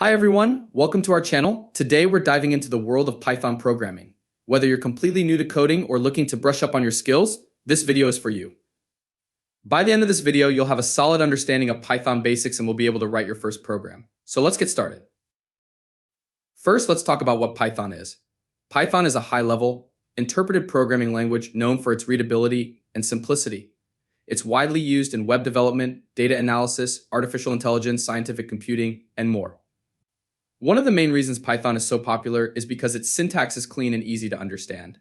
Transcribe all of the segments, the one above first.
Hi everyone, welcome to our channel. Today we're diving into the world of Python programming. Whether you're completely new to coding or looking to brush up on your skills, this video is for you. By the end of this video, you'll have a solid understanding of Python basics and will be able to write your first program. So let's get started. First, let's talk about what Python is. Python is a high-level, interpreted programming language known for its readability and simplicity. It's widely used in web development, data analysis, artificial intelligence, scientific computing, and more. One of the main reasons Python is so popular is because its syntax is clean and easy to understand.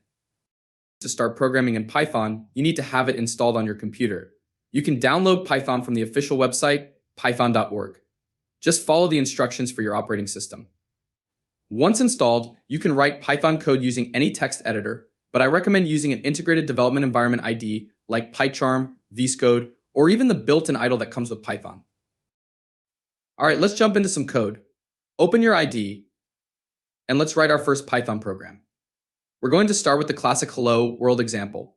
To start programming in Python, you need to have it installed on your computer. You can download Python from the official website, python.org. Just follow the instructions for your operating system. Once installed, you can write Python code using any text editor, but I recommend using an integrated development environment IDE like PyCharm, VS Code, or even the built-in idle that comes with Python. All right, let's jump into some code. Open your IDE, and let's write our first Python program. We're going to start with the classic hello world example.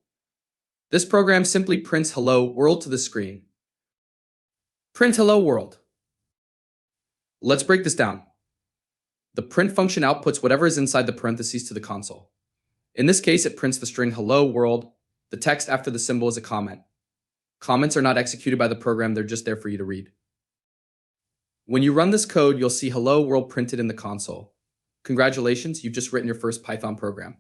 This program simply prints hello world to the screen. Print hello world. Let's break this down. The print function outputs whatever is inside the parentheses to the console. In this case, it prints the string hello world. The text after the symbol is a comment. Comments are not executed by the program, they're just there for you to read. When you run this code, you'll see hello world printed in the console. Congratulations, you've just written your first Python program.